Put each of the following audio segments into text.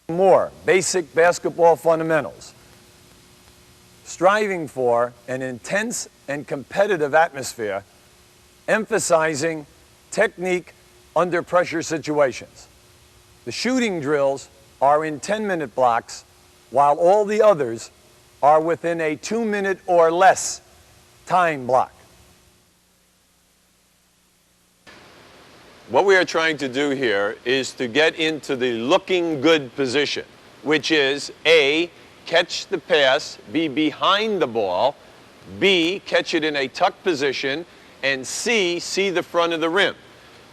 More basic basketball fundamentals, striving for an intense and competitive atmosphere, emphasizing technique under pressure situations. The shooting drills are in 10-minute blocks, while all the others are within a 2-minute or less time block. What we are trying to do here is to get into the looking good position, which is A, catch the pass, be behind the ball, B, catch it in a tuck position, and C, see the front of the rim.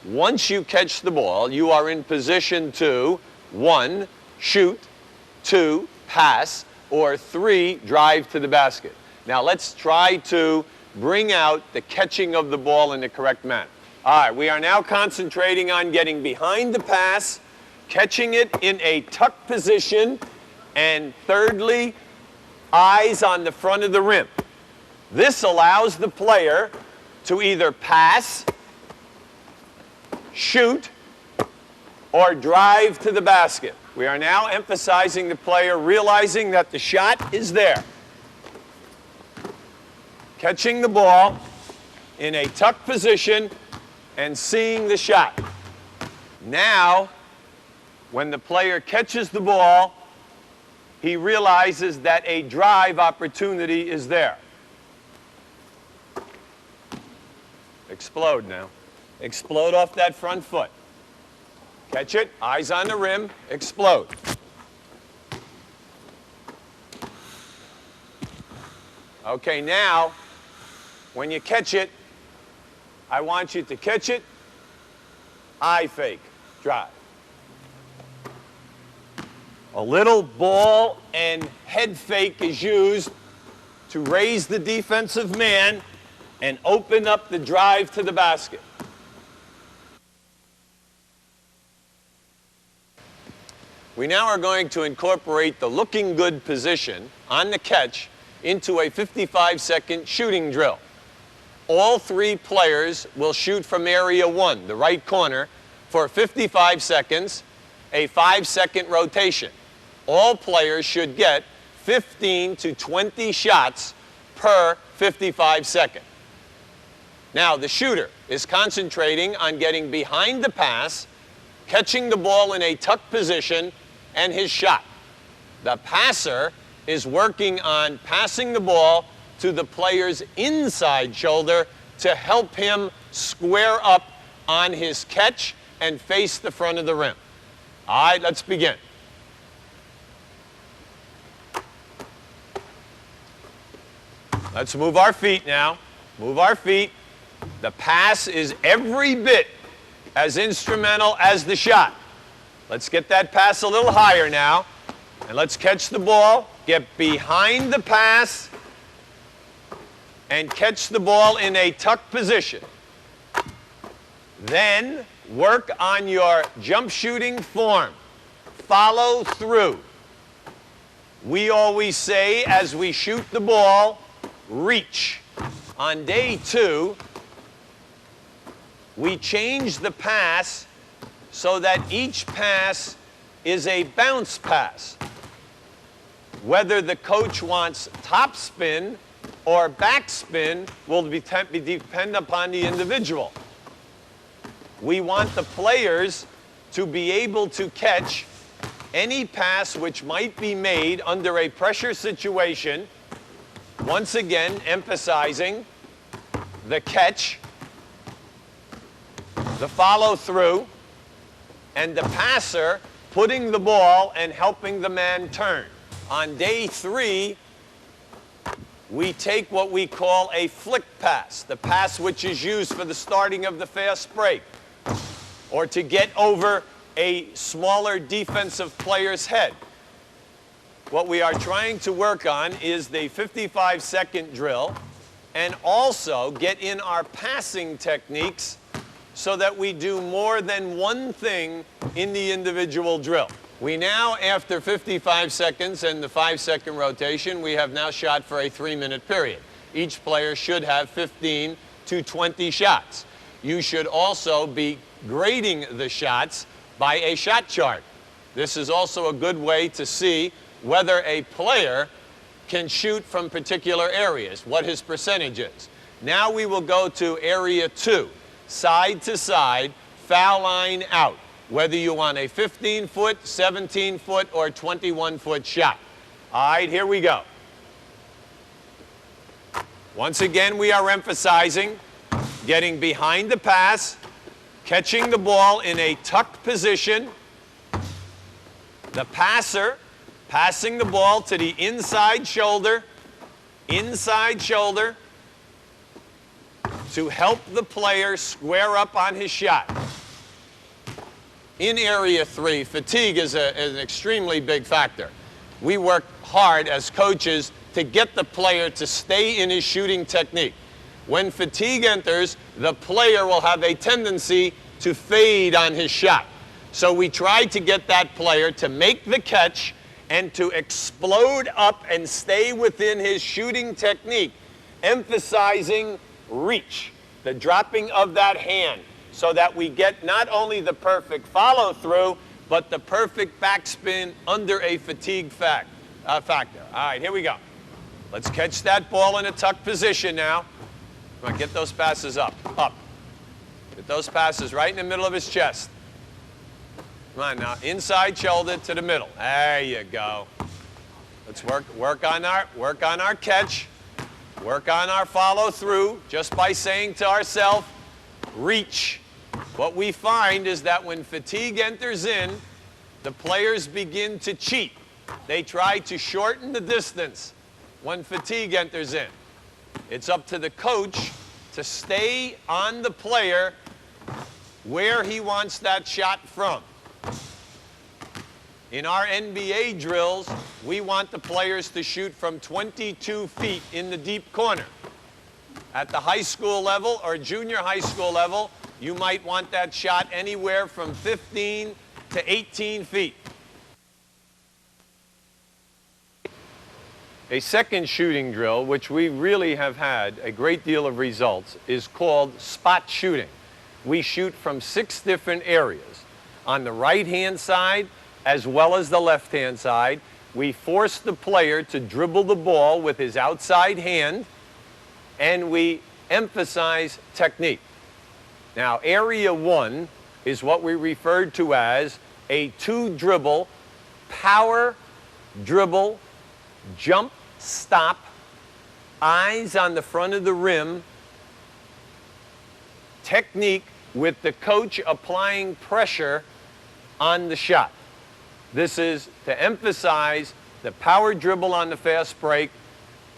Once you catch the ball, you are in position to 1, shoot, 2, pass, or 3, drive to the basket. Now let's try to bring out the catching of the ball in the correct manner. All right, we are now concentrating on getting behind the pass, catching it in a tuck position, and thirdly, eyes on the front of the rim. This allows the player to either pass, shoot, or drive to the basket. We are now emphasizing the player realizing that the shot is there. Catching the ball in a tuck position and seeing the shot. Now, when the player catches the ball, he realizes that a drive opportunity is there. Explode now. Explode off that front foot. Catch it, eyes on the rim, explode. Okay, now, when you catch it, I want you to catch it, eye fake, drive. A little ball and head fake is used to raise the defensive man and open up the drive to the basket. We now are going to incorporate the looking good position on the catch into a 55-second shooting drill. All 3 players will shoot from area 1, the right corner, for 55 seconds, a 5-second rotation. All players should get 15 to 20 shots per 55 seconds. Now, the shooter is concentrating on getting behind the pass, catching the ball in a tuck position, and his shot. The passer is working on passing the ball to the player's inside shoulder to help him square up on his catch and face the front of the rim. All right, let's begin. Let's move our feet now. Move our feet. The pass is every bit as instrumental as the shot. Let's get that pass a little higher now. And let's catch the ball, get behind the pass, and catch the ball in a tuck position. Then work on your jump shooting form. Follow through. We always say as we shoot the ball, reach. On day 2, we change the pass so that each pass is a bounce pass. Whether the coach wants top spin or back spin will depend upon the individual. We want the players to be able to catch any pass which might be made under a pressure situation, once again emphasizing the catch, the follow through, and the passer putting the ball and helping the man turn. On day 3, we take what we call a flick pass, the pass which is used for the starting of the fast break, or to get over a smaller defensive player's head. What we are trying to work on is the 55-second drill and also get in our passing techniques so that we do more than one thing in the individual drill. We now, after 55 seconds and the 5-second rotation, we have now shot for a 3-minute period. Each player should have 15 to 20 shots. You should also be grading the shots by a shot chart. This is also a good way to see whether a player can shoot from particular areas, what his percentage is. Now we will go to area 2, side to side, foul line out, whether you want a 15-foot, 17-foot, or 21-foot shot. All right, here we go. Once again, we are emphasizing getting behind the pass, catching the ball in a tucked position, the passer passing the ball to the inside shoulder to help the player square up on his shot. In area 3, fatigue is an extremely big factor. We work hard as coaches to get the player to stay in his shooting technique. When fatigue enters, the player will have a tendency to fade on his shot. So we try to get that player to make the catch and to explode up and stay within his shooting technique, emphasizing reach, the dropping of that hand, so that we get not only the perfect follow-through, but the perfect backspin under a fatigue factor. All right, here we go. Let's catch that ball in a tucked position now. Come on, get those passes up. Get those passes right in the middle of his chest. Come on now, inside shoulder to the middle. There you go. Let's work on our catch, work on our follow-through, just by saying to ourselves, reach. What we find is that when fatigue enters in, the players begin to cheat. They try to shorten the distance when fatigue enters in. It's up to the coach to stay on the player where he wants that shot from. In our NBA drills, we want the players to shoot from 22 feet in the deep corner. At the high school level or junior high school level, you might want that shot anywhere from 15 to 18 feet. A second shooting drill, which we really have had a great deal of results, is called spot shooting. We shoot from 6 different areas. On the right-hand side, as well as the left-hand side, we force the player to dribble the ball with his outside hand, and we emphasize technique. Now, area 1 is what we referred to as a 2-dribble, power dribble, jump, stop, eyes on the front of the rim technique with the coach applying pressure on the shot. This is to emphasize the power dribble on the fast break,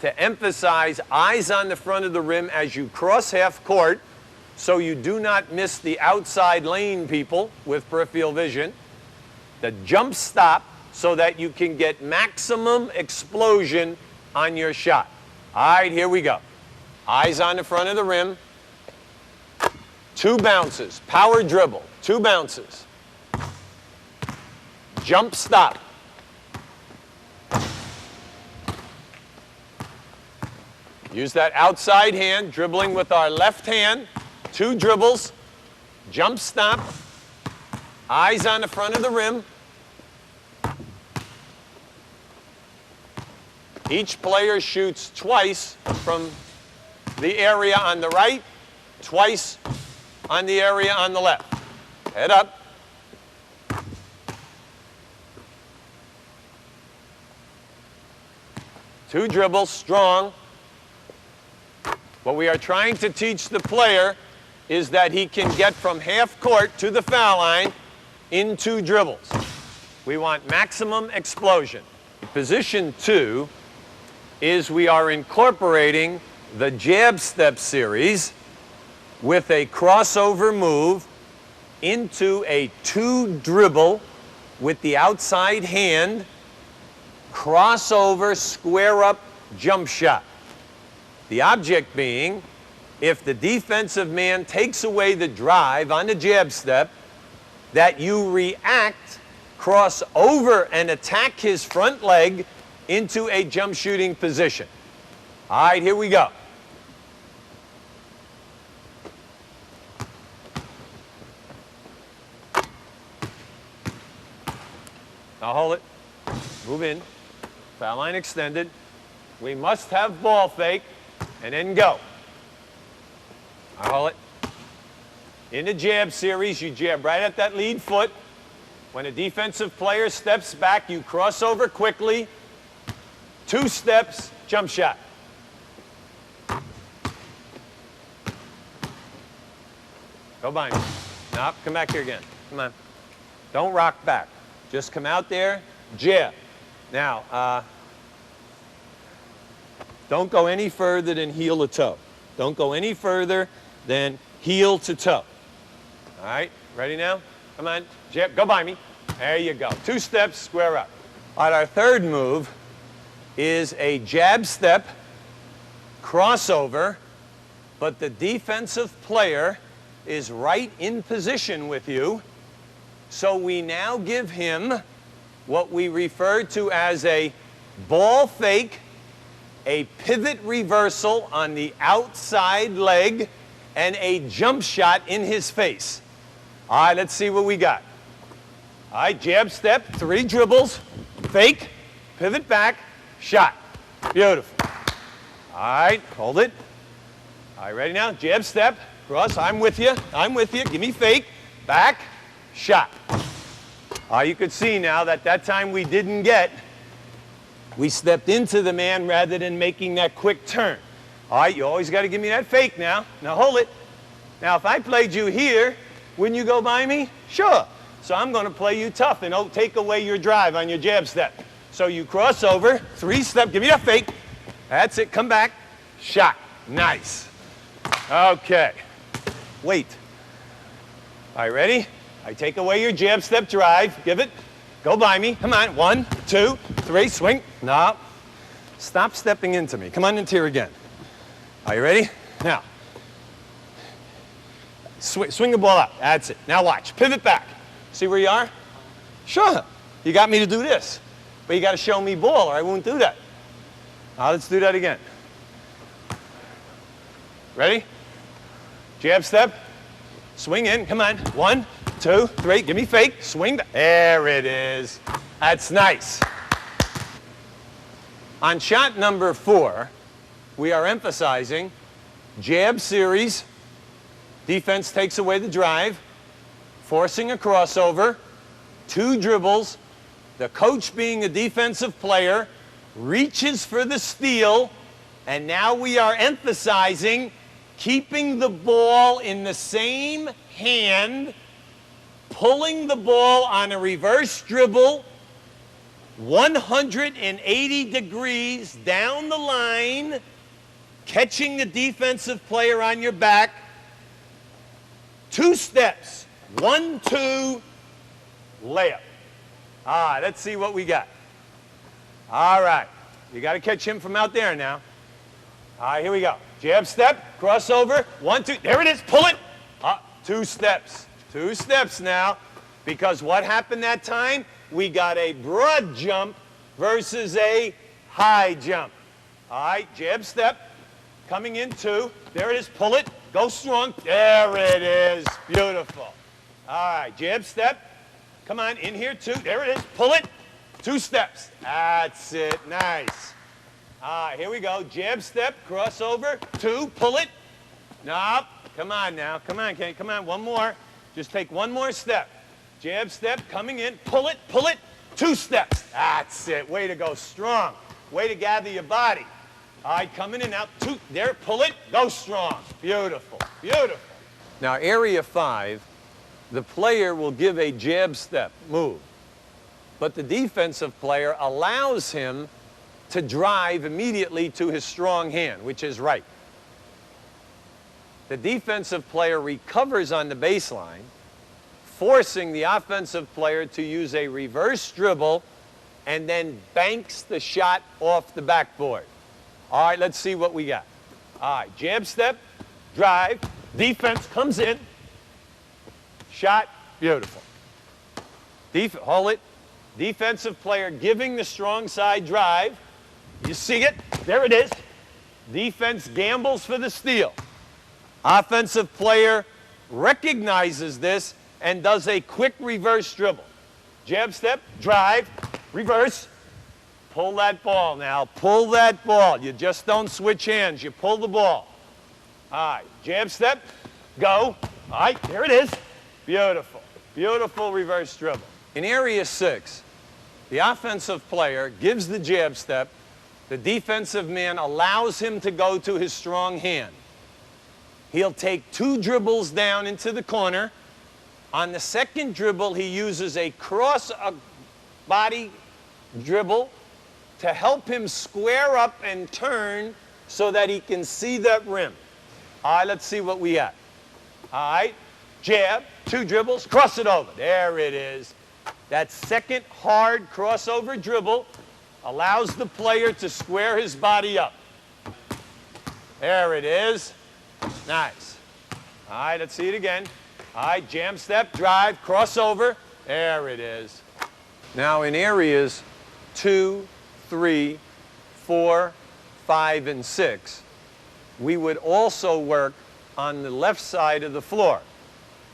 to emphasize eyes on the front of the rim as you cross half court so you do not miss the outside lane people with peripheral vision, the jump stop so that you can get maximum explosion on your shot. All right, here we go. Eyes on the front of the rim, 2 bounces, power dribble, 2 bounces. Jump stop. Use that outside hand, dribbling with our left hand, 2 dribbles, jump stop, eyes on the front of the rim. Each player shoots twice from the area on the right, twice on the area on the left. Head up. Two dribbles, strong. What we are trying to teach the player is that he can get from half court to the foul line in 2 dribbles. We want maximum explosion. Position 2 is we are incorporating the jab step series with a crossover move into a 2-dribble with the outside hand, crossover, square up, jump shot. The object being, if the defensive man takes away the drive on the jab step, that you react, cross over and attack his front leg into a jump shooting position. All right, here we go. Now hold it. Move in. Foul line extended. We must have ball fake. And then go. Now hold it. In the jab series, you jab right at that lead foot. When a defensive player steps back, you cross over quickly. 2 steps, jump shot. Go by me. Nope, come back here again. Come on. Don't rock back. Just come out there, jab. Now, don't go any further than heel to toe. Don't go any further than heel to toe. All right, ready now? Come on, jab, go by me. There you go. 2 steps, square up. All right, our third move is a jab step, crossover, but the defensive player is right in position with you. So we now give him what we refer to as a ball fake, a pivot reversal on the outside leg, and a jump shot in his face. All right, let's see what we got. All right, jab step, 3 dribbles, fake, pivot back, shot. Beautiful. All right, hold it. All right, ready now? Jab step, cross, I'm with you, give me fake, back, shot. You could see now that time we didn't get, we stepped into the man rather than making that quick turn. All right, you always got to give me that fake now. Now hold it. Now if I played you here, wouldn't you go by me? Sure. So I'm going to play you tough and take away your drive on your jab step. So you cross over, 3 step, give me that fake. That's it, come back, shot. Nice. Okay. Wait. All right, ready? I take away your jab step drive, give it, go by me, come on, 1, 2, 3, swing, no. Stop stepping into me, come on into here again. Are you ready? Now, swing the ball out, that's it. Now watch, pivot back. See where you are? Sure, you got me to do this, but you got to show me ball or I won't do that. Now let's do that again. Ready? Jab step, swing in, come on, 1, 2, 3, give me fake, swing back. There it is. That's nice. On shot number 4, we are emphasizing jab series, defense takes away the drive, forcing a crossover, 2 dribbles, the coach being a defensive player, reaches for the steal, and now we are emphasizing keeping the ball in the same hand, pulling the ball on a reverse dribble, 180 degrees down the line, catching the defensive player on your back, 2 steps, 1, 2, layup. Let's see what we got. All right, you got to catch him from out there now. All right, here we go. Jab step, crossover, 1, 2, there it is, pull it. 2 steps. 2 steps now, because what happened that time? We got a broad jump versus a high jump. All right, jab step, coming in 2. There it is, pull it, go strong. There it is, beautiful. All right, jab step, come on, in here 2. There it is, pull it, 2 steps. That's it, nice. All right, here we go, jab step, crossover, 2, pull it. Nope, come on now, come on, Kenny, come on, one more. Just take 1 more step. Jab step, coming in, pull it, 2 steps. That's it, way to go, strong. Way to gather your body. All right, coming in now, 2, there, pull it, go strong. Beautiful, beautiful. Now, area 5, the player will give a jab step move, but the defensive player allows him to drive immediately to his strong hand, which is right. The defensive player recovers on the baseline, forcing the offensive player to use a reverse dribble and then banks the shot off the backboard. All right, let's see what we got. All right, jab step, drive, defense comes in, shot, beautiful. Hold it, defensive player giving the strong side drive. You see it, there it is. Defense gambles for the steal. Offensive player recognizes this and does a quick reverse dribble. jab step, drive, reverse. Pull that ball now. Pull that ball. You just don't switch hands. You pull the ball. All right, jab step, go. All right, there it is. Beautiful. Beautiful reverse dribble. In area 6, the offensive player gives the jab step. The defensive man allows him to go to his strong hand. He'll take 2 dribbles down into the corner. On the second dribble, he uses a cross-body dribble to help him square up and turn so that he can see that rim. All right, let's see what we have. All right, jab, 2 dribbles, cross it over. There it is. That second hard crossover dribble allows the player to square his body up. There it is. Nice. All right, let's see it again. All right, jam step, drive, crossover. There it is. Now in areas 2, 3, 4, 5, and 6, we would also work on the left side of the floor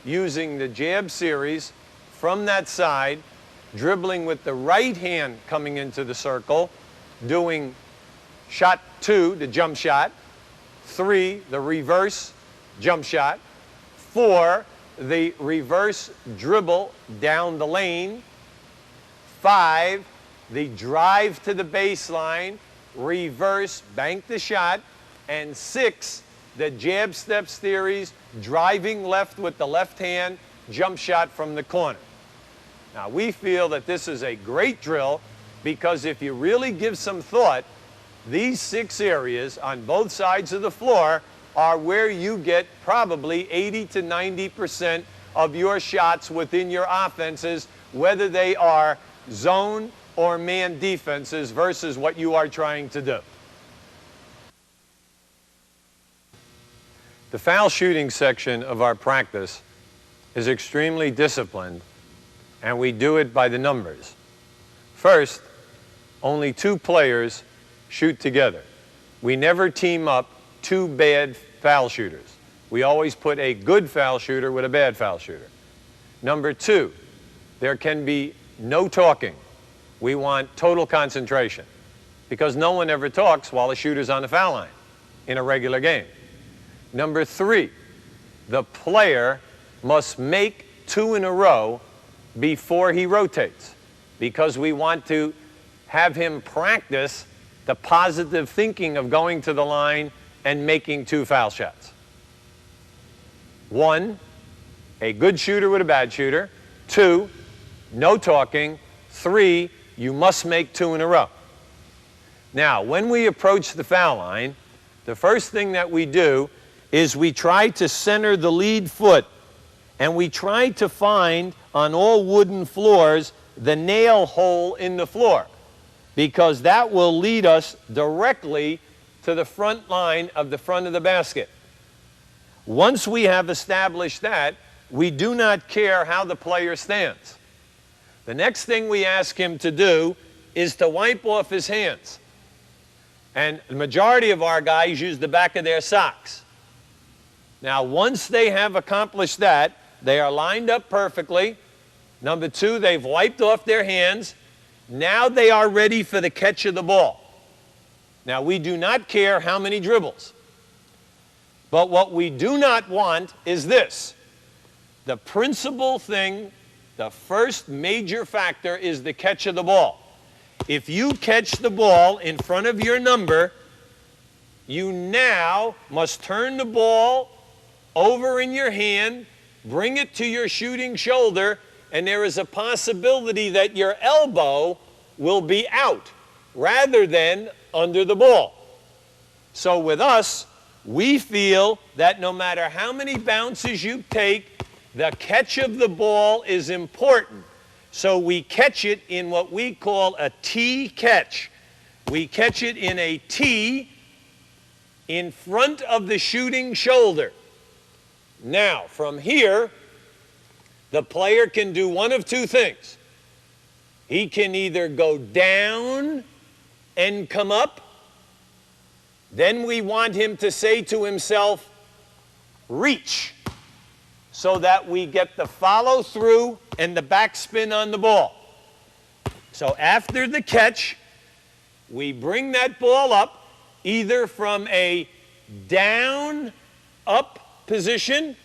using the jab series from that side, dribbling with the right hand coming into the circle, doing shot 2, the jump shot, 3, the reverse jump shot, 4, the reverse dribble down the lane, 5, the drive to the baseline, reverse, bank the shot, and 6, the jab step series, driving left with the left hand, jump shot from the corner. Now we feel that this is a great drill because if you really give some thought, these 6 areas on both sides of the floor are where you get probably 80 to 90% of your shots within your offenses, whether they are zone or man defenses versus what you are trying to do. The foul shooting section of our practice is extremely disciplined, and we do it by the numbers. First, only 2 players shoot together. We never team up 2 bad foul shooters. We always put a good foul shooter with a bad foul shooter. Number 2, there can be no talking. We want total concentration because no one ever talks while the shooter's on the foul line in a regular game. Number 3, the player must make 2 in a row before he rotates because we want to have him practice the positive thinking of going to the line and making 2 foul shots. 1, a good shooter with a bad shooter. 2, no talking. 3, you must make 2 in a row. Now, when we approach the foul line, the first thing that we do is we try to center the lead foot, and we try to find on all wooden floors the nail hole in the floor, because that will lead us directly to the front line of the front of the basket. Once we have established that, we do not care how the player stands. The next thing we ask him to do is to wipe off his hands. And the majority of our guys use the back of their socks. Now, once they have accomplished that, they are lined up perfectly. Number 2, they've wiped off their hands. Now they are ready for the catch of the ball. Now, we do not care how many dribbles. But what we do not want is this. The principal thing, the first major factor is the catch of the ball. If you catch the ball in front of your number, you now must turn the ball over in your hand, bring it to your shooting shoulder, and there is a possibility that your elbow will be out rather than under the ball. So with us, we feel that no matter how many bounces you take, the catch of the ball is important. So we catch it in what we call a T catch. We catch it in a T in front of the shooting shoulder. Now, from here, the player can do one of 2 things. He can either go down and come up. Then we want him to say to himself, reach, so that we get the follow through and the backspin on the ball. So after the catch, we bring that ball up either from a down, up position,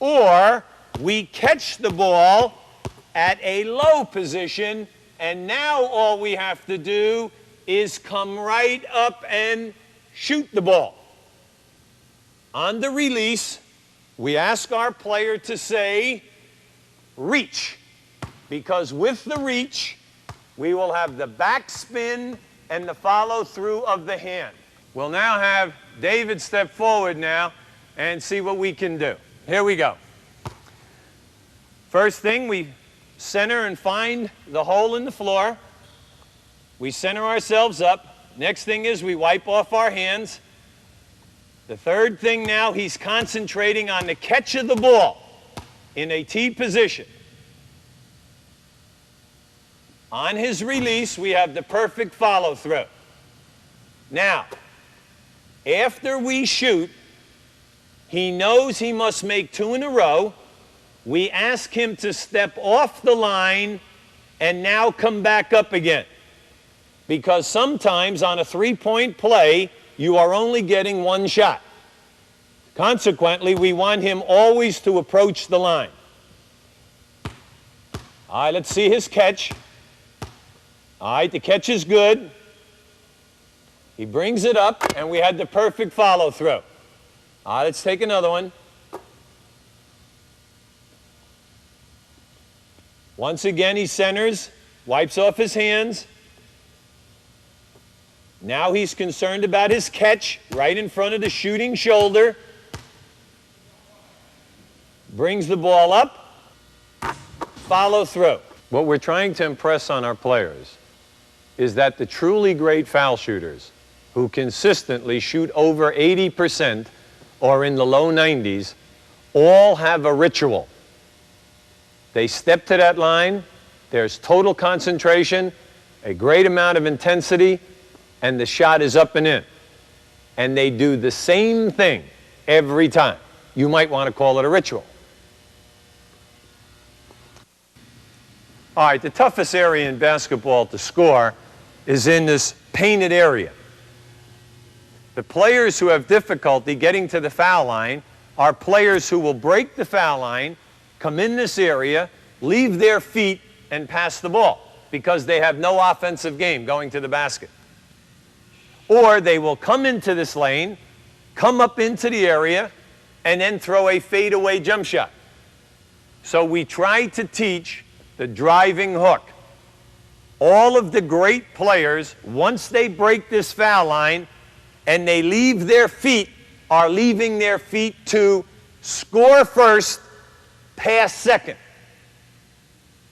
or we catch the ball at a low position, and now all we have to do is come right up and shoot the ball. On the release, we ask our player to say, reach, because with the reach, we will have the backspin and the follow-through of the hand. We'll now have David step forward now and see what we can do. Here we go. First thing, we center and find the hole in the floor. We center ourselves up. Next thing is we wipe off our hands. The third thing now, he's concentrating on the catch of the ball in a T position. On his release, we have the perfect follow-through. Now, after we shoot, he knows he must make 2 in a row. We ask him to step off the line and now come back up again. Because sometimes on a 3-point play, you are only getting 1 shot. Consequently, we want him always to approach the line. All right, let's see his catch. All right, the catch is good. He brings it up, and we had the perfect follow-through. All right, let's take another one. Once again, he centers, wipes off his hands. Now he's concerned about his catch right in front of the shooting shoulder. Brings the ball up, follow through. What we're trying to impress on our players is that the truly great foul shooters who consistently shoot over 80% or in the low 90s all have a ritual. They step to that line, there's total concentration, a great amount of intensity, and the shot is up and in. And they do the same thing every time. You might want to call it a ritual. All right, the toughest area in basketball to score is in this painted area. The players who have difficulty getting to the foul line are players who will break the foul line, come in this area, leave their feet, and pass the ball because they have no offensive game going to the basket. Or they will come into this lane, come up into the area, and then throw a fadeaway jump shot. So we try to teach the driving hook. All of the great players, once they break this foul line and they leave their feet, are leaving their feet to score first, pass second.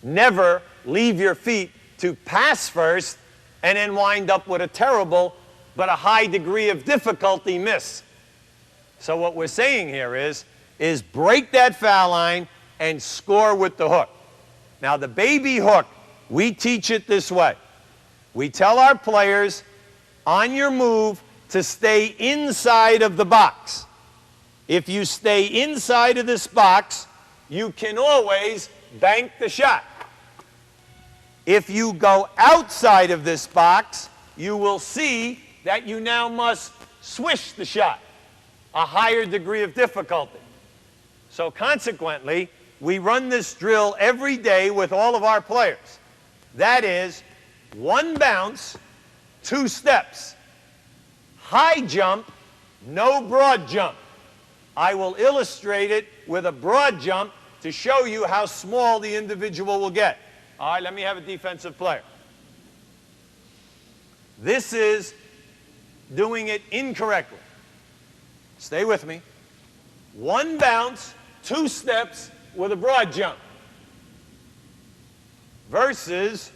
Never leave your feet to pass first and then wind up with a terrible but a high degree of difficulty miss. So what we're saying here is break that foul line and score with the hook. Now the baby hook, we teach it this way. We tell our players on your move to stay inside of the box. If you stay inside of this box, you can always bank the shot. If you go outside of this box, you will see that you now must swish the shot, a higher degree of difficulty. So consequently, we run this drill every day with all of our players. That is, 1 bounce, 2 steps. High jump, no broad jump. I will illustrate it with a broad jump to show you how small the individual will get. All right, let me have a defensive player. This is doing it incorrectly. Stay with me. 1 bounce, 2 steps with a broad jump versus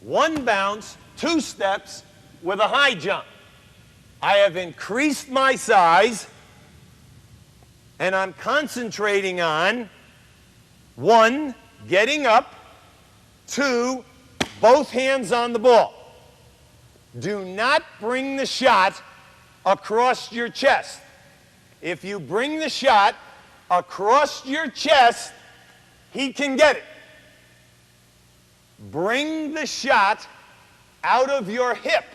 1 bounce, 2 steps with a high jump. I have increased my size and I'm concentrating on 1, getting up, 2, both hands on the ball. Do not bring the shot across your chest. If you bring the shot across your chest, he can get it. bring the shot out of your hip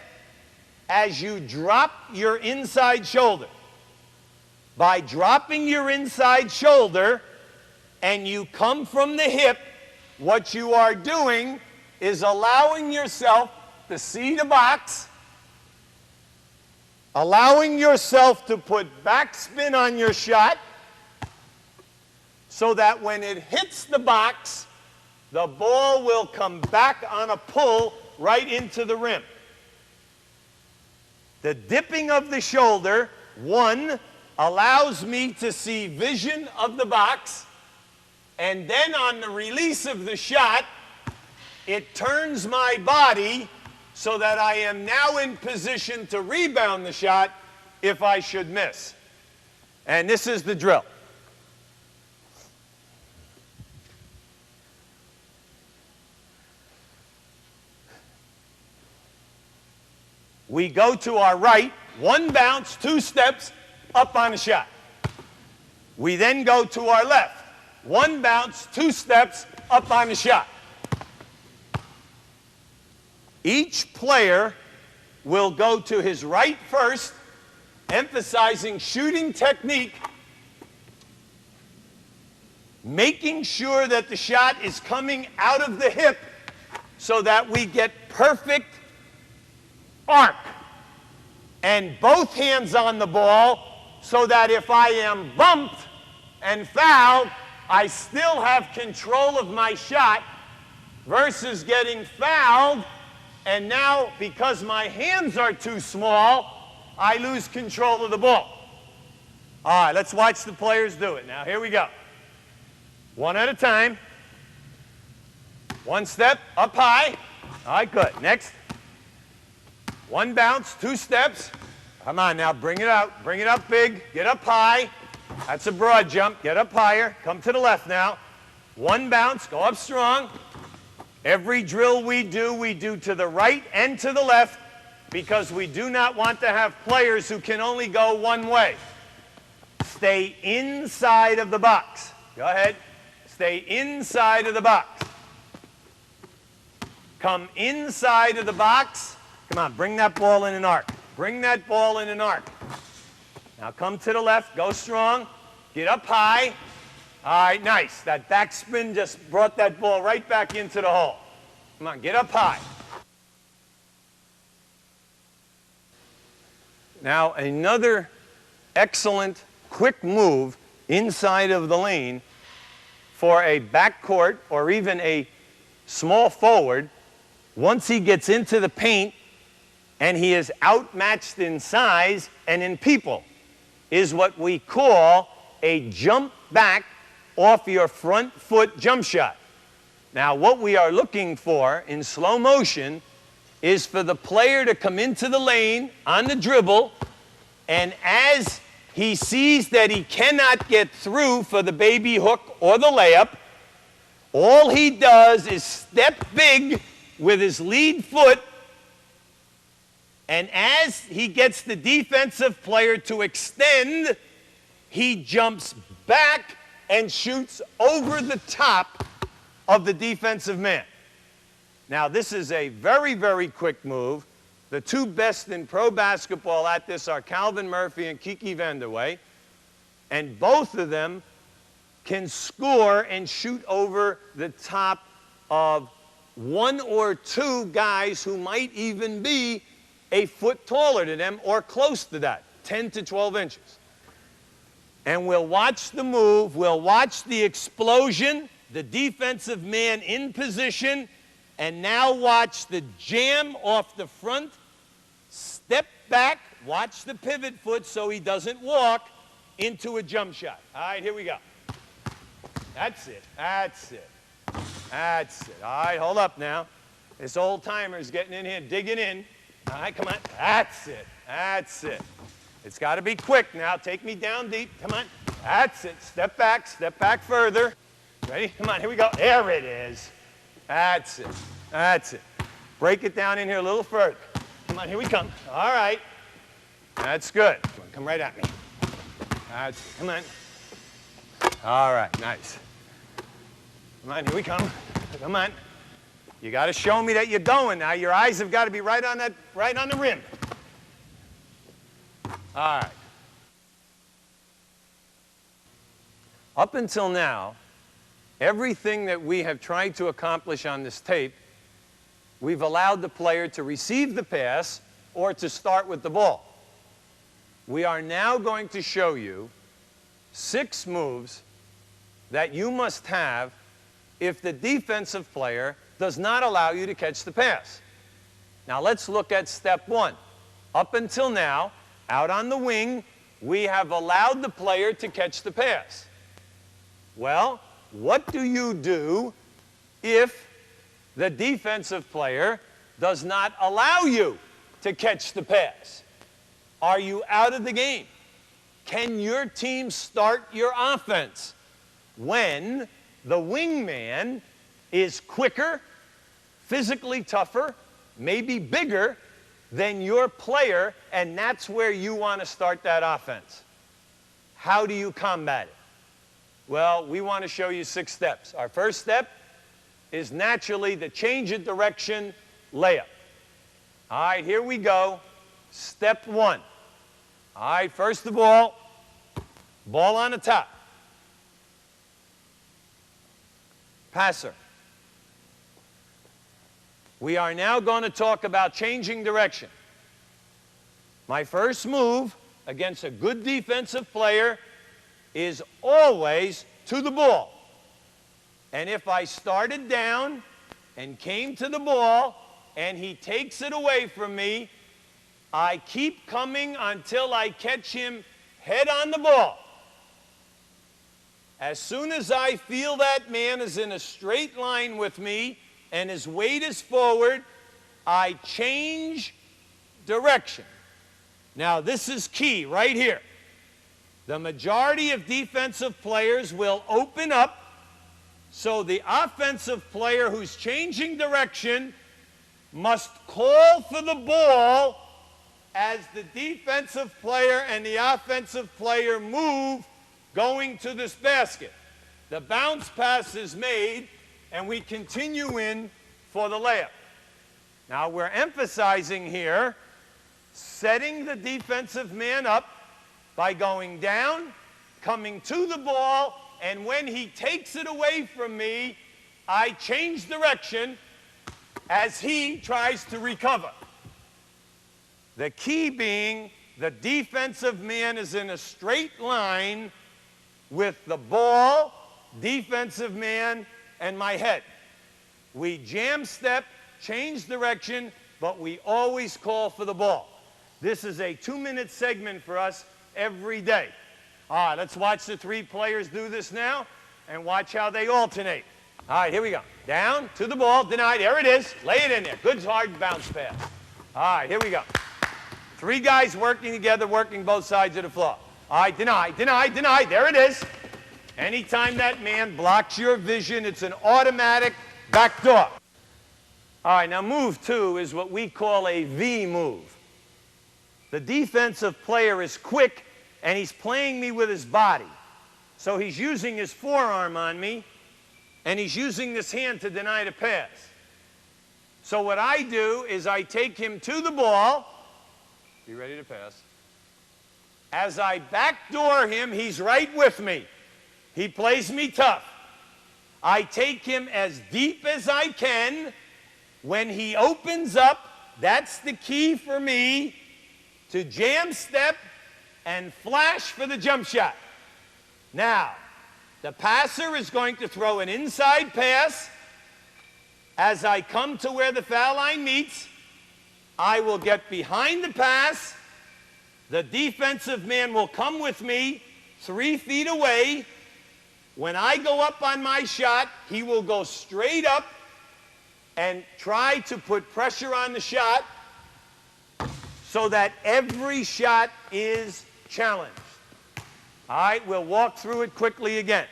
as you drop your inside shoulder. By dropping your inside shoulder and you come from the hip, what you are doing is allowing yourself to see the box, allowing yourself to put backspin on your shot so that when it hits the box, the ball will come back on a pull right into the rim. The dipping of the shoulder, one, allows me to see vision of the box, and then on the release of the shot, it turns my body so that I am now in position to rebound the shot if I should miss. And this is the drill. We go to our right, one bounce, two steps, up on a shot. We then go to our left, one bounce, two steps, up on a shot. Each player will go to his right first, emphasizing shooting technique, making sure that the shot is coming out of the hip so that we get perfect arc, and both hands on the ball so that if I am bumped and fouled, I still have control of my shot versus getting fouled, and now because my hands are too small, I lose control of the ball. All right, let's watch the players do it. Now, here we go. One at a time. One step, up high. All right, good. Next. One bounce, two steps. Come on now, bring it out. Bring it up big. Get up high. That's a broad jump. Get up higher. Come to the left now. One bounce, go up strong. Every drill we do to the right and to the left because we do not want to have players who can only go one way. Stay inside of the box. Go ahead. Stay inside of the box. Come inside of the box. Come on, bring that ball in an arc. Bring that ball in an arc. Now come to the left, go strong, get up high. All right, nice. That backspin just brought that ball right back into the hole. Come on, get up high. Now another excellent quick move inside of the lane for a backcourt or even a small forward. Once he gets into the paint, and he is outmatched in size and in people, is what we call a jump back off your front foot jump shot. Now, what we are looking for in slow motion is for the player to come into the lane on the dribble, and as he sees that he cannot get through for the baby hook or the layup, all he does is step big with his lead foot, and as he gets the defensive player to extend, he jumps back and shoots over the top of the defensive man. Now, this is a very, very quick move. The two best in pro basketball at this are Calvin Murphy and Kiki Vanderway, and both of them can score and shoot over the top of one or two guys who might even be a foot taller than them or close to that, 10 to 12 inches. And we'll watch the move, we'll watch the explosion, the defensive man in position, and now watch the jam off the front, step back, watch the pivot foot so he doesn't walk into a jump shot. All right, here we go. That's it, that's it, that's it. All right, hold up now. This old timer's getting in here, digging in. All right, come on. That's it. That's it. It's got to be quick now. Take me down deep. Come on. That's it. Step back further. Ready? Come on, here we go. There it is. That's it. That's it. Break it down in here a little further. Come on, here we come. All right. That's good. Come right at me. That's it. Come on. All right, nice. Come on, here we come. Come on. You got to show me that you're going now. Your eyes have got to be right on that, right on the rim. All right. Up until now, everything that we have tried to accomplish on this tape, we've allowed the player to receive the pass or to start with the ball. We are now going to show you 6 moves that you must have if the defensive player does not allow you to catch the pass. Now let's look at step 1. Up until now, out on the wing, we have allowed the player to catch the pass. Well, what do you do if the defensive player does not allow you to catch the pass? Are you out of the game? Can your team start your offense when the wingman is quicker, physically tougher, maybe bigger than your player, and that's where you want to start that offense? How do you combat it? Well, we want to show you 6 steps. Our first step is naturally the change of direction layup. All right, here we go. Step 1. All right, first of all, ball on the top. Passer. We are now going to talk about changing direction. My first move against a good defensive player is always to the ball. And if I started down and came to the ball and he takes it away from me, I keep coming until I catch him head on the ball. As soon as I feel that man is in a straight line with me and his weight is forward, I change direction. Now this is key right here. The majority of defensive players will open up, so the offensive player who's changing direction must call for the ball as the defensive player and the offensive player move going to this basket. The bounce pass is made, and we continue in for the layup. Now we're emphasizing here setting the defensive man up by going down, coming to the ball, and when he takes it away from me, I change direction as he tries to recover. The key being the defensive man is in a straight line with the ball, defensive man, and my head. We jam step, change direction, but we always call for the ball. This is a 2-minute segment for us every day. All right, let's watch the 3 players do this now and watch how they alternate. All right, here we go. Down, to the ball, denied. There it is. Lay it in there. Good hard bounce pass. All right, here we go. 3 guys working together, working both sides of the floor. All right, deny, deny, deny. There it is. Anytime that man blocks your vision, it's an automatic backdoor. All right, now move 2 is what we call a V move. The defensive player is quick, and he's playing me with his body. So he's using his forearm on me, and he's using this hand to deny the pass. So what I do is I take him to the ball. Be ready to pass. As I backdoor him, he's right with me. He plays me tough. I take him as deep as I can. When he opens up, that's the key for me to jam step and flash for the jump shot. Now, the passer is going to throw an inside pass. As I come to where the foul line meets, I will get behind the pass. The defensive man will come with me 3 feet away. When I go up on my shot, he will go straight up and try to put pressure on the shot so that every shot is challenged. All right, we'll walk through it quickly again.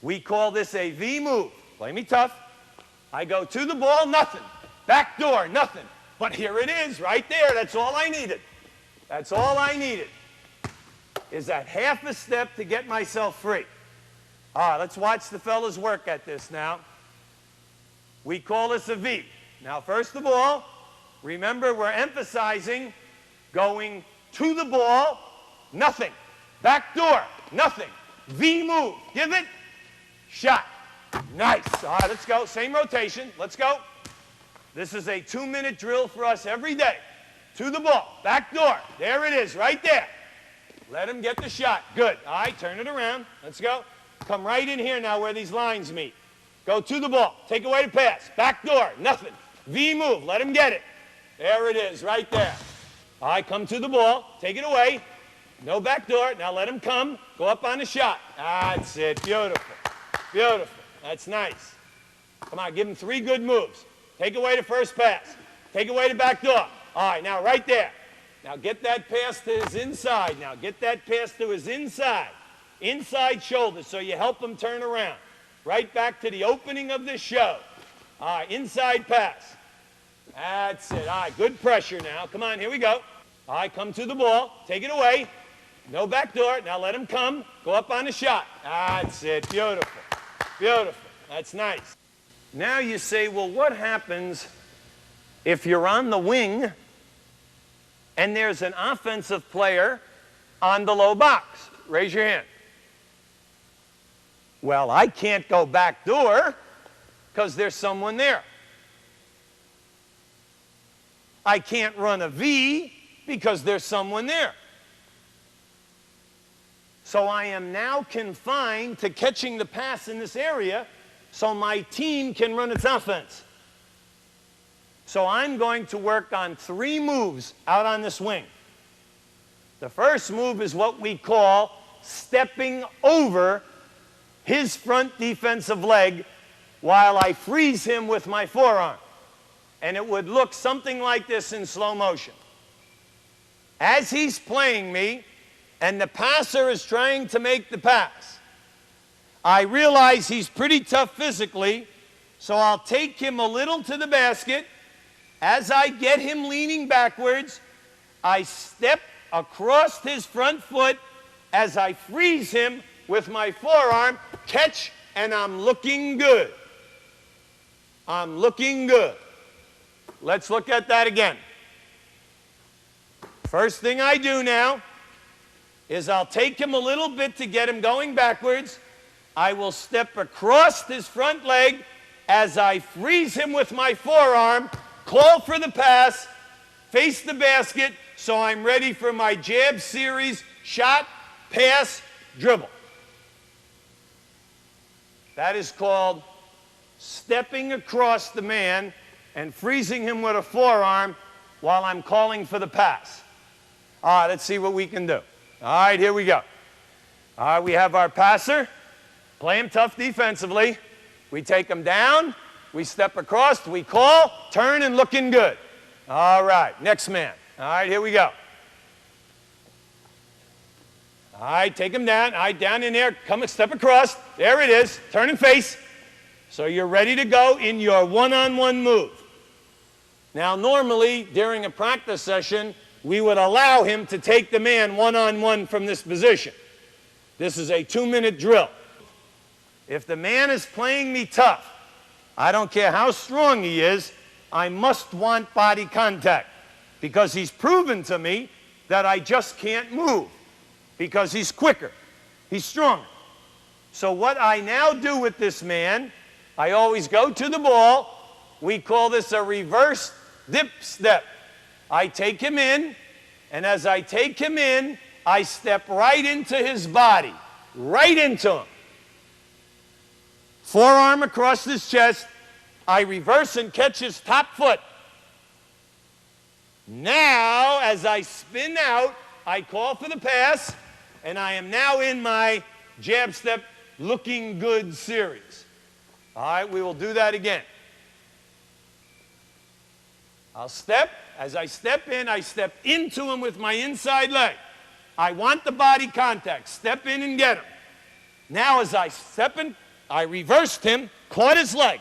We call this a V move. Play me tough. I go to the ball, nothing. Back door, nothing. But here it is, right there. That's all I needed. That's all I needed, is that half a step to get myself free. All right, let's watch the fellas work at this now. We call this a V. Now, first of all, remember we're emphasizing going to the ball, nothing. Back door, nothing. V move, give it, shot. Nice. All right, let's go. Same rotation. Let's go. This is a 2-minute drill for us every day. To the ball, back door. There it is, right there. Let him get the shot. Good. All right, turn it around. Let's go. Come right in here now where these lines meet. Go to the ball. Take away the pass. Back door, nothing. V move, let him get it. There it is, right there. All right, come to the ball. Take it away. No back door. Now let him come. Go up on the shot. That's it. Beautiful. Beautiful. That's nice. Come on, give him 3 good moves. Take away the first pass. Take away the back door. All right, now right there. Now get that pass to his inside. Now get that pass to his inside. Inside shoulder, so you help him turn around. Right back to the opening of the show. All right, inside pass. That's it. All right, good pressure now. Come on, here we go. All right, come to the ball. Take it away. No back door. Now let him come. Go up on the shot. That's it. Beautiful. Beautiful. That's nice. Now you say, well, what happens if you're on the wing and there's an offensive player on the low box? Raise your hand. Well, I can't go back door because there's someone there. I can't run a V because there's someone there. So I am now confined to catching the pass in this area so my team can run its offense. So I'm going to work on 3 moves out on this wing. The first move is what we call stepping over his front defensive leg while I freeze him with my forearm. And it would look something like this in slow motion. As he's playing me and the passer is trying to make the pass, I realize he's pretty tough physically, so I'll take him a little to the basket. As I get him leaning backwards, I step across his front foot as I freeze him with my forearm, catch, and I'm looking good. I'm looking good. Let's look at that again. First thing I do now is I'll take him a little bit to get him going backwards. I will step across his front leg as I freeze him with my forearm, call for the pass, face the basket, so I'm ready for my jab series, shot, pass, dribble. That is called stepping across the man and freezing him with a forearm while I'm calling for the pass. All right, let's see what we can do. All right, here we go. All right, we have our passer. Play him tough defensively. We take him down. We step across. We call, turn, and looking good. All right, next man. All right, here we go. All right, take him down. All right, down in there. Come and step across. There it is. Turn and face. So you're ready to go in your one-on-one move. Now, normally, during a practice session, we would allow him to take the man one-on-one from this position. This is a 2-minute drill. If the man is playing me tough, I don't care how strong he is, I must want body contact because he's proven to me that I just can't move because he's quicker, he's stronger. So what I now do with this man, I always go to the ball. We call this a reverse dip step. I take him in, and as I take him in, I step right into his body, right into him. Forearm across his chest. I reverse and catch his top foot. Now, as I spin out, I call for the pass, and I am now in my jab step looking good series. All right, we will do that again. I'll step. As I step in, I step into him with my inside leg. I want the body contact. Step in and get him. Now, as I step in, I reversed him, caught his leg.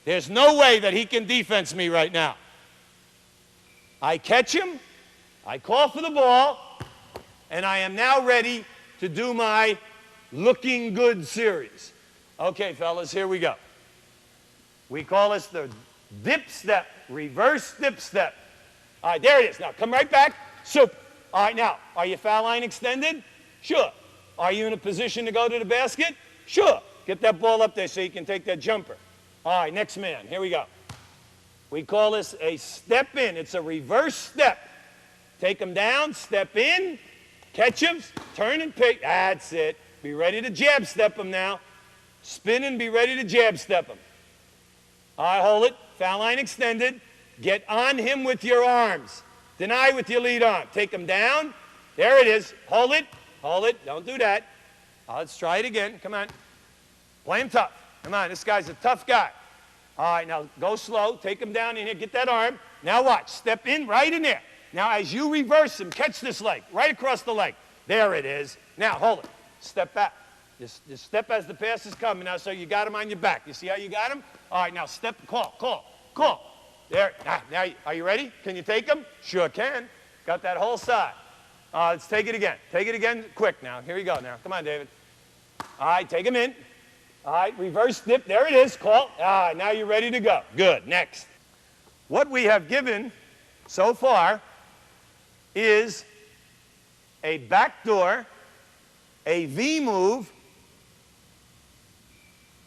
There's no way that he can defense me right now. I catch him, I call for the ball, and I am now ready to do my looking good series. Okay, fellas, here we go. We call this the dip step, reverse dip step. All right, there it is. Now, come right back. Super. All right, now, are your foul line extended? Sure. Are you in a position to go to the basket? Sure. Get that ball up there so you can take that jumper. All right, next man. Here we go. We call this a step in. It's a reverse step. Take them down, step in, catch them, turn and pick. That's it. Be ready to jab step them now. Spin and be ready to jab step them. All right, hold it. Foul line extended. Get on him with your arms. Deny with your lead arm. Take him down. There it is. Hold it. Hold it. Don't do that. Let's try it again. Come on. Play him tough. Come on. This guy's a tough guy. All right, now go slow. Take him down in here. Get that arm. Now watch. Step in right in there. Now as you reverse him, catch this leg. Right across the leg. There it is. Now hold it. Step back. Just step as the pass is coming. Now, so you got him on your back. You see how you got him? All right, now step. Call. There. Now, are you ready? Can you take him? Sure can. Got that whole side. Let's take it again. Take it again quick now. Here we go now. Come on, David. All right, take him in. All right, reverse dip. There it is. Call. All right, now you're ready to go. Good. Next. What we have given so far is a backdoor, a V move.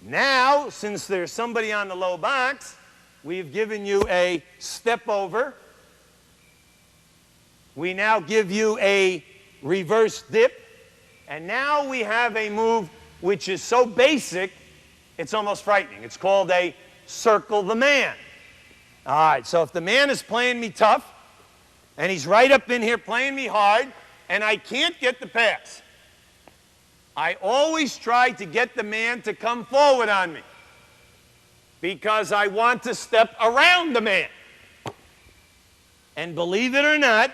Now, since there's somebody on the low box, we've given you a step over. We now give you a reverse dip. And now we have a move which is so basic, it's almost frightening. It's called a circle the man. All right, so if the man is playing me tough, and he's right up in here playing me hard, and I can't get the pass, I always try to get the man to come forward on me because I want to step around the man. And believe it or not,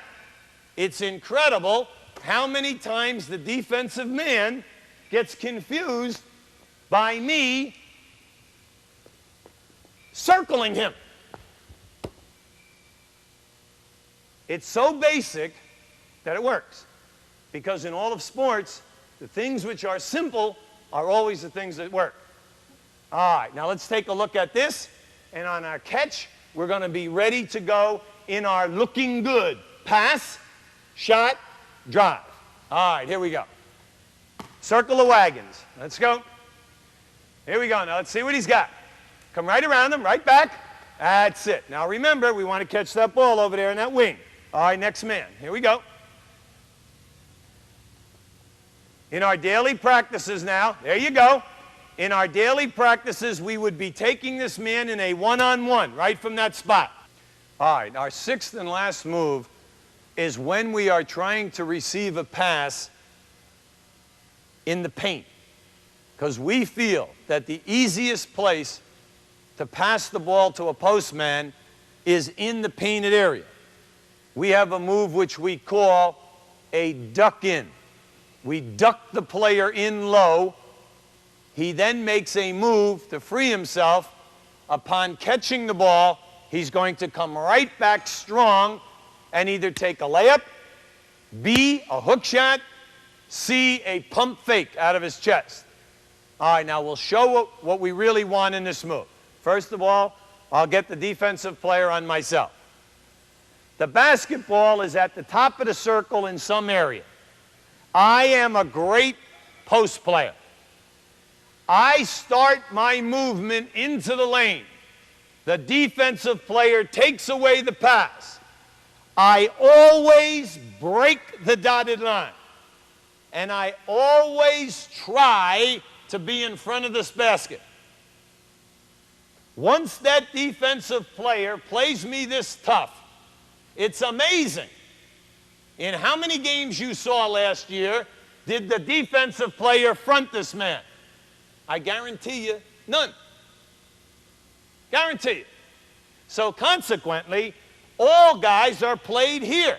it's incredible how many times the defensive man gets confused by me circling him. It's so basic that it works. Because in all of sports, the things which are simple are always the things that work. All right, now let's take a look at this. And on our catch, we're going to be ready to go in our looking good. Pass, shot, drive. All right, here we go. Circle the wagons. Let's go. Here we go. Now let's see what he's got. Come right around him, right back. That's it. Now remember, we want to catch that ball over there in that wing. All right, next man. Here we go. In our daily practices now, there you go. In our daily practices, we would be taking this man in a one-on-one right from that spot. All right, our sixth and last move is when we are trying to receive a pass in the paint. Because we feel that the easiest place to pass the ball to a postman is in the painted area. We have a move which we call a duck in. We duck the player in low. He then makes a move to free himself. Upon catching the ball, he's going to come right back strong and either take a layup, B, a hook shot, C, a pump fake out of his chest. All right, now we'll show what we really want in this move. First of all, I'll get the defensive player on myself. The basketball is at the top of the circle in some area. I am a great post player. I start my movement into the lane. The defensive player takes away the pass. I always break the dotted line. And I always try to be in front of this basket. Once that defensive player plays me this tough, it's amazing. In how many games you saw last year did the defensive player front this man? I guarantee you, none. Guarantee you. So consequently, all guys are played here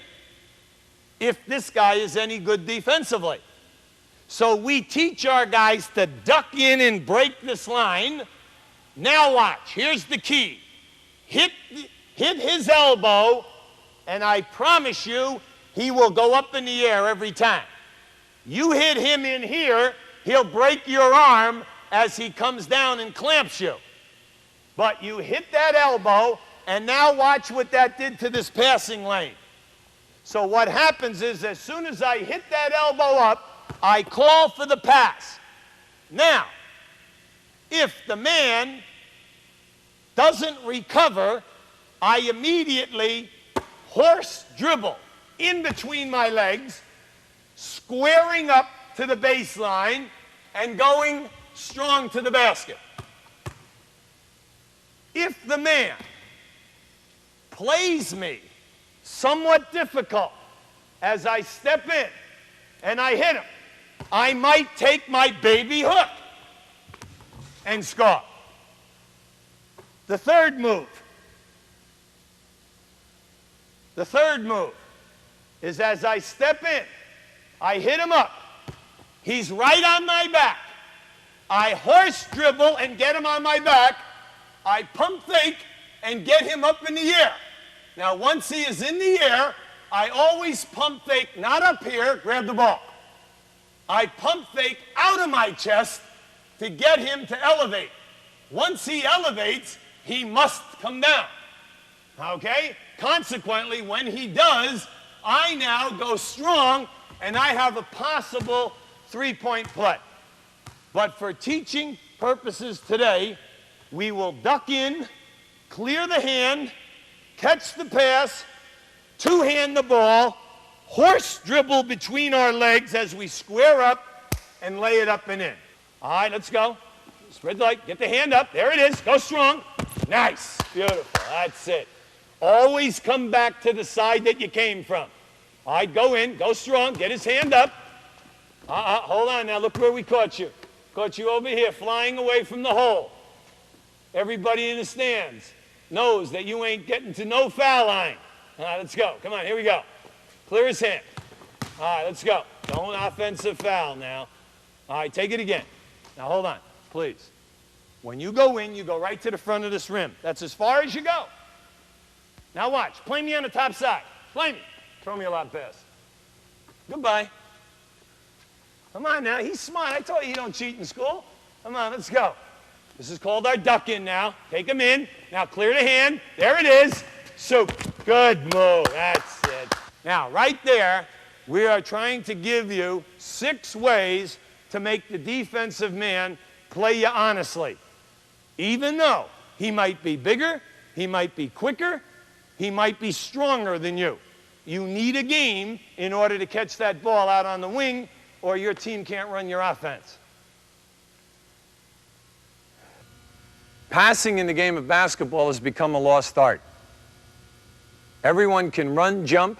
if this guy is any good defensively. So we teach our guys to duck in and break this line. Now watch, here's the key. Hit his elbow, and I promise you, he will go up in the air every time. You hit him in here, he'll break your arm as he comes down and clamps you. But you hit that elbow, and now watch what that did to this passing lane. So what happens is, as soon as I hit that elbow up, I call for the pass. Now, if the man doesn't recover, I immediately horse dribble in between my legs, squaring up to the baseline and going strong to the basket. If the man plays me somewhat difficult as I step in and I hit him, I might take my baby hook and score. The third move is, as I step in, I hit him up. He's right on my back. I horse dribble and get him on my back. I pump fake and get him up in the air. Now, once he is in the air, I always pump fake, not up here, grab the ball. I pump fake out of my chest to get him to elevate. Once he elevates, he must come down. Okay? Consequently, when he does, I now go strong and I have a possible three-point play. But for teaching purposes today, we will duck in, clear the hand, catch the pass, two-hand the ball, horse dribble between our legs as we square up and lay it up and in. All right, let's go. Spread the leg, get the hand up. There it is. Go strong. Nice. Beautiful. That's it. Always come back to the side that you came from. All right, go in, go strong, get his hand up. Hold on now, look where we caught you. Caught you over here, flying away from the hole. Everybody in the stands knows that you ain't getting to no foul line. All right, let's go. Come on, here we go. Clear his hand. All right, let's go. Don't offensive foul now. All right, take it again. Now, hold on, please. When you go in, you go right to the front of this rim. That's as far as you go. Now watch. Play me on the top side. Play me. Throw me a lob pass. Goodbye. Come on now. He's smart. I told you don't cheat in school. Come on, let's go. This is called our duck in now. Take him in. Now clear the hand. There it is. Soup. Good move. That's it. Now, right there, we are trying to give you 6 ways to make the defensive man play you honestly. Even though he might be bigger, he might be quicker, he might be stronger than you. You need a game in order to catch that ball out on the wing, or your team can't run your offense. Passing in the game of basketball has become a lost art. Everyone can run, jump,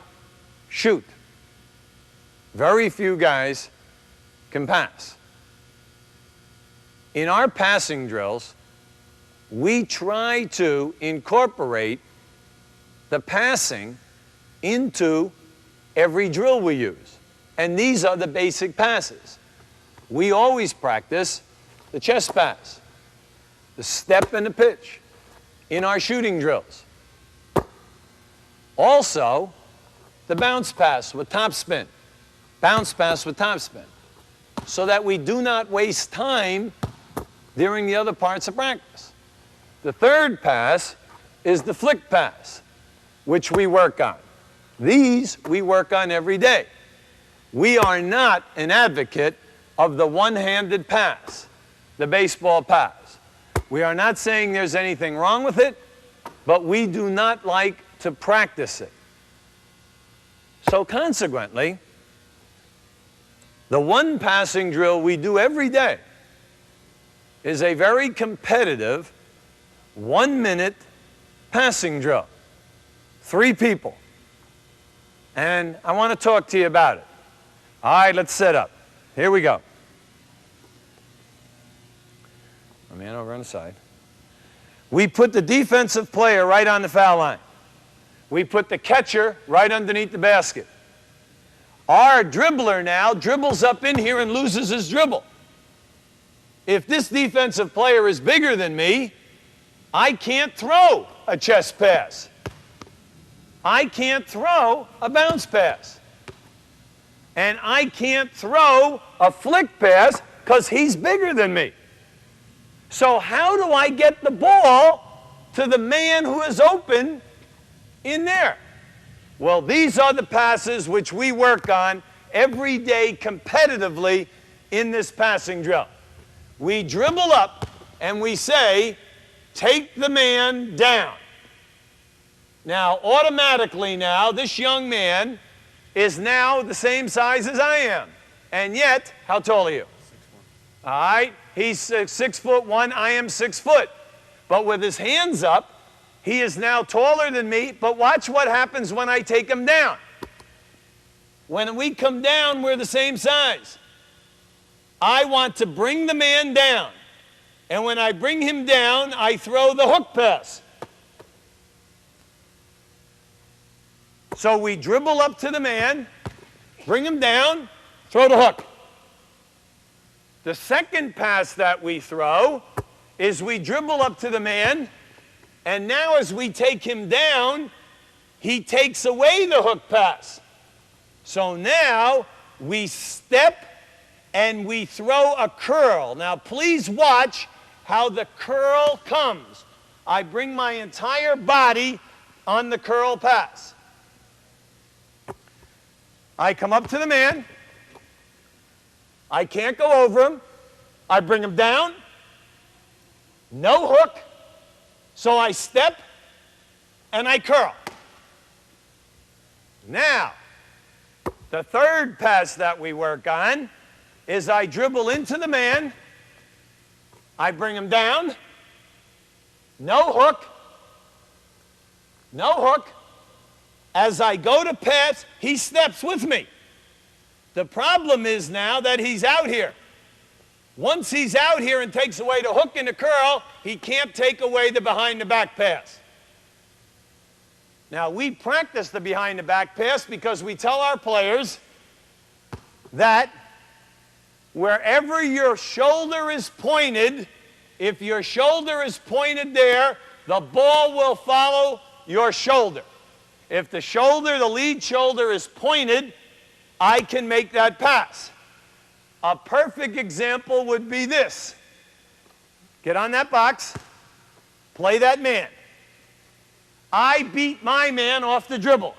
shoot. Very few guys can pass. In our passing drills, we try to incorporate the passing into every drill we use. And these are the basic passes. We always practice the chest pass, the step and the pitch in our shooting drills. Also, the bounce pass with top spin, bounce pass with top spin, so that we do not waste time during the other parts of practice. The third pass is the flick pass, which we work on. These we work on every day. We are not an advocate of the one-handed pass, the baseball pass. We are not saying there's anything wrong with it, but we do not like to practice it. So consequently, the one passing drill we do every day is a very competitive 1-minute passing drill. 3 people. And I want to talk to you about it. All right, let's set up. Here we go. My man over on the side. We put the defensive player right on the foul line. We put the catcher right underneath the basket. Our dribbler now dribbles up in here and loses his dribble. If this defensive player is bigger than me, I can't throw a chest pass. I can't throw a bounce pass. And I can't throw a flick pass because he's bigger than me. So how do I get the ball to the man who is open in there? Well, these are the passes which we work on every day competitively in this passing drill. We dribble up and we say, take the man down. Now, automatically now, this young man is now the same size as I am. And yet, how tall are you? 6'1". All right, he's 6'1", I am 6 foot. But with his hands up, he is now taller than me, but watch what happens when I take him down. When we come down, we're the same size. I want to bring the man down. And when I bring him down, I throw the hook pass. So we dribble up to the man, bring him down, throw the hook. The second pass that we throw is we dribble up to the man, and now as we take him down, he takes away the hook pass. So now we step and we throw a curl. Now please watch how the curl comes. I bring my entire body on the curl pass. I come up to the man. I can't go over him. I bring him down. No hook. So I step and I curl. Now, the third pass that we work on is I dribble into the man. I bring him down. No hook. No hook. As I go to pass, he steps with me. The problem is now that he's out here. Once he's out here and takes away the hook and the curl, he can't take away the behind the back pass. Now, we practice the behind the back pass because we tell our players that wherever your shoulder is pointed, if your shoulder is pointed there, the ball will follow your shoulder. If the shoulder, the lead shoulder is pointed, I can make that pass. A perfect example would be this. Get on that box, play that man. I beat my man off the dribble.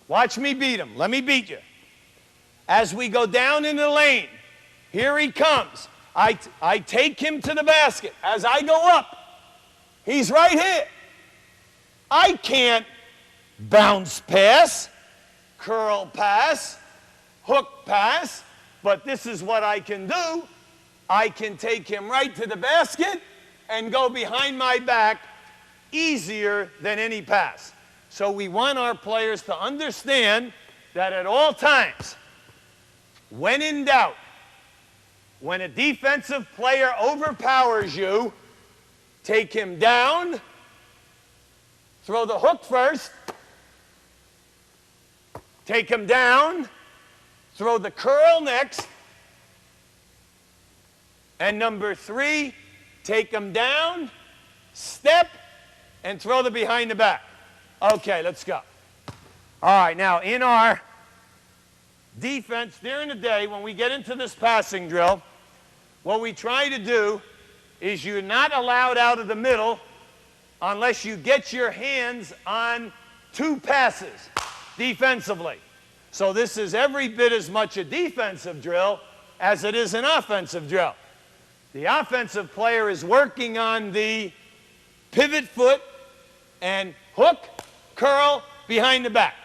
Watch me beat him. Let me beat you. As we go down in the lane, here he comes. I take him to the basket. As I go up, he's right here. I can't bounce pass, curl pass, hook pass, but this is what I can do. I can take him right to the basket and go behind my back easier than any pass. So we want our players to understand that at all times, when in doubt, when a defensive player overpowers you, take him down, throw the hook first, take him down, throw the curl next, and number 3, take him down, step, and throw the behind the back. Okay, let's go. All right, now in our defense during the day, when we get into this passing drill, what we try to do is you're not allowed out of the middle unless you get your hands on 2 passes defensively. So this is every bit as much a defensive drill as it is an offensive drill. The offensive player is working on the pivot foot and hook, curl, behind the back.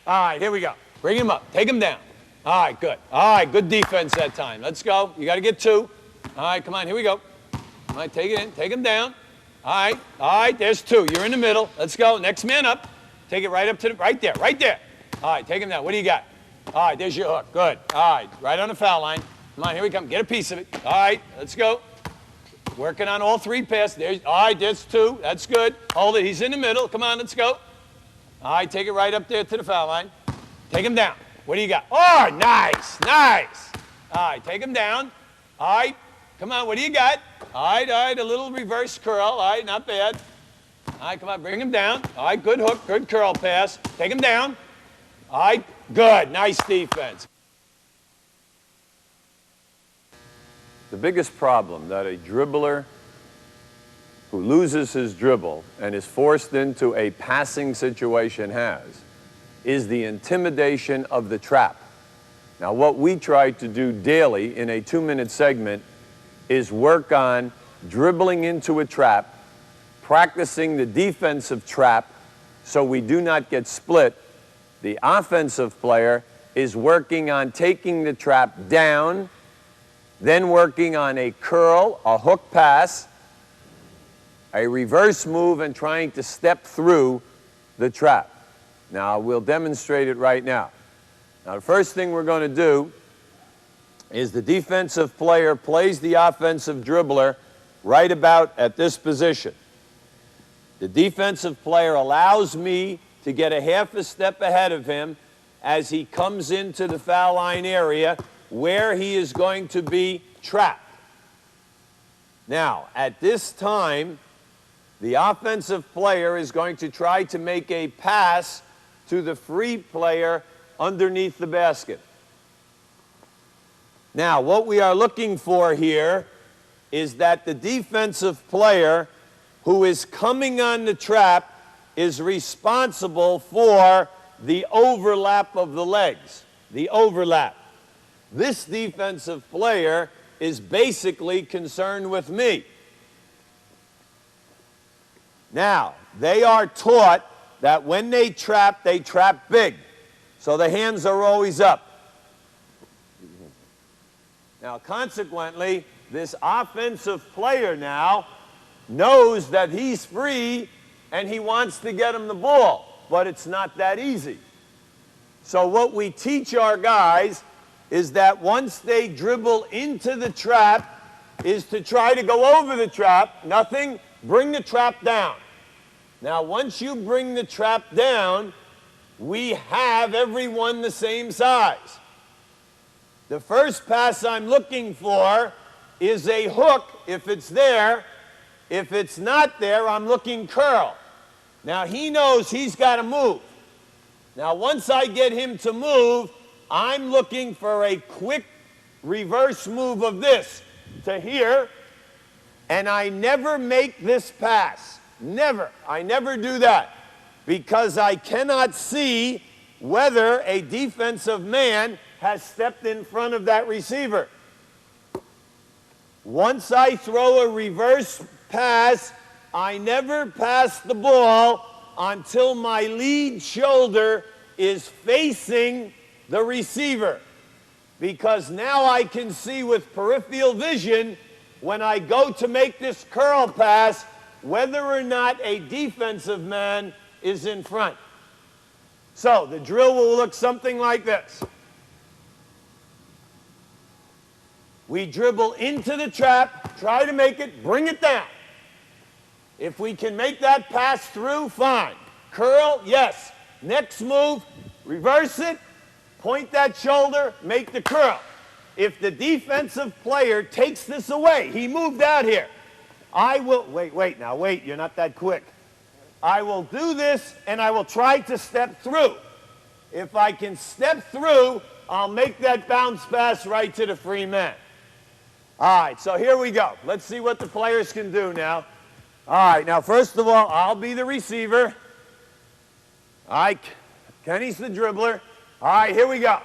All right, here we go. Bring him up. Take him down. All right, good. All right, good defense that time. Let's go. You got to get 2. All right, come on. Here we go. All right, take it in. Take him down. All right, there's 2. You're in the middle. Let's go. Next man up. Take it right up to the, right there, right there. All right, take him down. What do you got? All right, there's your hook. Good. All right, right on the foul line. Come on, here we come. Get a piece of it. All right, let's go. Working on all 3 passes. There's, all right, there's 2. That's good. Hold it. He's in the middle. Come on, let's go. All right, take it right up there to the foul line. Take him down. What do you got? Oh, nice, nice. All right, take him down. All right, come on, what do you got? All right, a little reverse curl. All right, not bad. All right, come on, bring him down. All right, good hook, good curl pass. Take him down. All right, good, nice defense. The biggest problem that a dribbler who loses his dribble and is forced into a passing situation has is the intimidation of the trap. Now, what we try to do daily in a 2-minute segment is work on dribbling into a trap, practicing the defensive trap so we do not get split. The offensive player is working on taking the trap down, then working on a curl, a hook pass, a reverse move, and trying to step through the trap. Now, we'll demonstrate it right now. Now, the first thing we're going to do is the defensive player plays the offensive dribbler right about at this position. The defensive player allows me to get a half a step ahead of him as he comes into the foul line area where he is going to be trapped. Now, at this time, the offensive player is going to try to make a pass to the free player underneath the basket. Now, what we are looking for here is that the defensive player who is coming on the trap is responsible for the overlap of the legs, the overlap. This defensive player is basically concerned with me. Now, they are taught that when they trap big. So the hands are always up. Now, consequently, this offensive player now knows that he's free and he wants to get him the ball, but it's not that easy. So what we teach our guys is that once they dribble into the trap is to try to go over the trap, nothing, bring the trap down. Now, once you bring the trap down, we have everyone the same size. The first pass I'm looking for is a hook if it's there. If it's not there, I'm looking curl. Now, he knows he's got to move. Now, once I get him to move, I'm looking for a quick reverse move of this to here, and I never make this pass. Never. I never do that because I cannot see whether a defensive man has stepped in front of that receiver. Once I throw a reverse pass, I never pass the ball until my lead shoulder is facing the receiver, because now I can see with peripheral vision when I go to make this curl pass whether or not a defensive man is in front. So the drill will look something like this. We dribble into the trap, try to make it, bring it down. If we can make that pass through, fine. Curl, yes. Next move, reverse it, point that shoulder, make the curl. If the defensive player takes this away, he moved out here. I will, wait, you're not that quick. I will do this and I will try to step through. If I can step through, I'll make that bounce pass right to the free man. All right, so here we go. Let's see what the players can do now. All right, now first of all, I'll be the receiver. All right, Kenny's the dribbler. All right, here we go.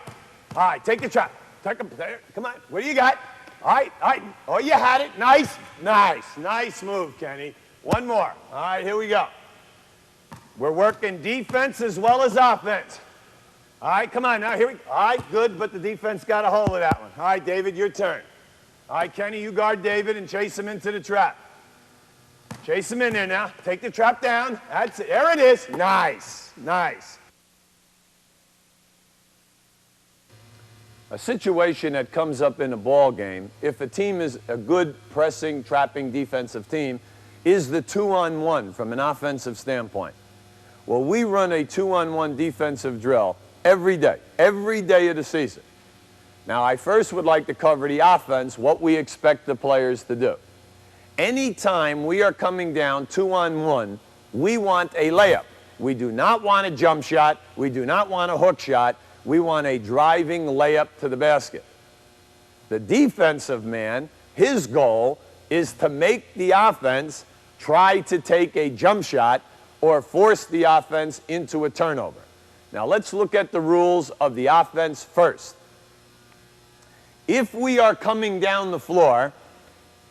All right, take the trap. Come on, what do you got? All right. Oh, you had it. Nice move, Kenny. One more. All right, here we go. We're working defense as well as offense. All right, come on now. Here we go. All right, good, but the defense got a hold of that one. All right, David, your turn. All right, Kenny, you guard David and chase him into the trap. Chase him in there now. Take the trap down. That's it. There it is. Nice. A situation that comes up in a ball game, if a team is a good pressing, trapping defensive team, is the 2-on-1 from an offensive standpoint. Well, we run a 2-on-1 defensive drill every day of the season. Now, I first would like to cover the offense, what we expect the players to do. Anytime we are coming down 2-on-1, we want a layup. We do not want a jump shot. We do not want a hook shot. We want a driving layup to the basket. The defensive man his goal is to make the offense try to take a jump shot or force the offense into a turnover. Now let's look at the rules of the offense first. If we are coming down the floor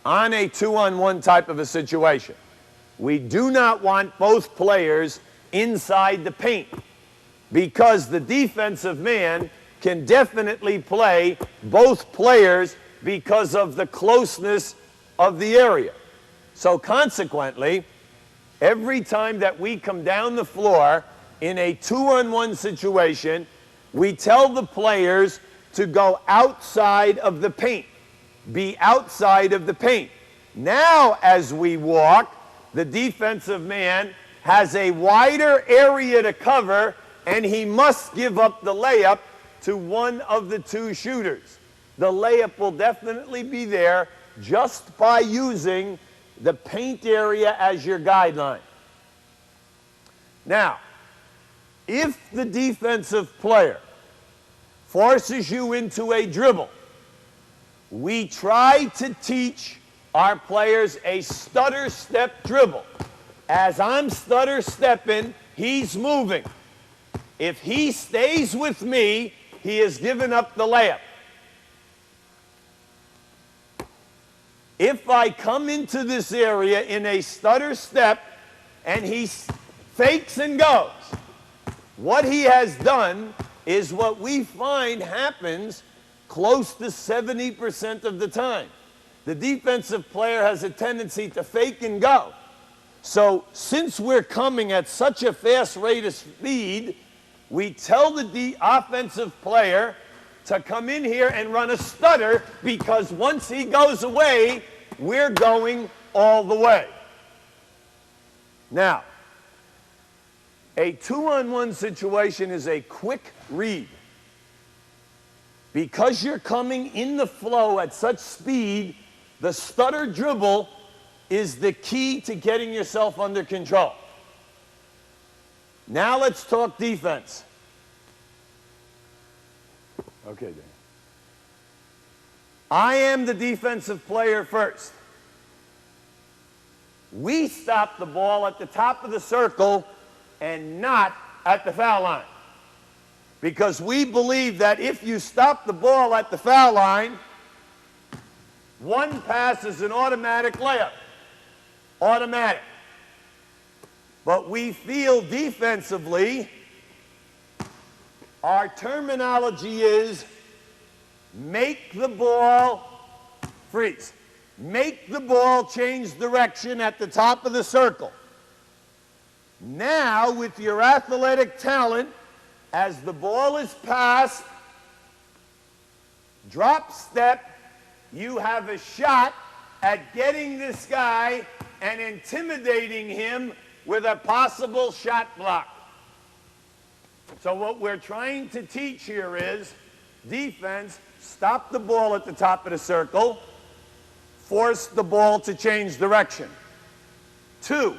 on a 2-on-1 type of a situation, we do not want both players inside the paint, because the defensive man can definitely play both players because of the closeness of the area. So consequently, every time that we come down the floor in a 2-on-1 situation, we tell the players to go outside of the paint. Be outside of the paint. Now, as we walk, the defensive man has a wider area to cover, and he must give up the layup to one of the two shooters. The layup will definitely be there just by using the paint area as your guideline. Now, if the defensive player forces you into a dribble, we try to teach our players a stutter step dribble. As I'm stutter stepping, he's moving. If he stays with me, he has given up the layup. If I come into this area in a stutter step and he fakes and goes, what he has done is what we find happens close to 70% of the time. The defensive player has a tendency to fake and go. So since we're coming at such a fast rate of speed, we tell the offensive player to come in here and run a stutter, because once he goes away, we're going all the way. Now, a 2-on-1 situation is a quick read. Because you're coming in the flow at such speed, the stutter dribble is the key to getting yourself under control. Now let's talk defense. Okay, Dan. I am the defensive player first. We stop the ball at the top of the circle and not at the foul line, because we believe that if you stop the ball at the foul line, one pass is an automatic layup. Automatic. But we feel defensively, our terminology is make the ball freeze. Make the ball change direction at the top of the circle. Now, with your athletic talent, as the ball is passed, drop step, you have a shot at getting this guy and intimidating him with a possible shot block. So what we're trying to teach here is defense, stop the ball at the top of the circle, force the ball to change direction. 2,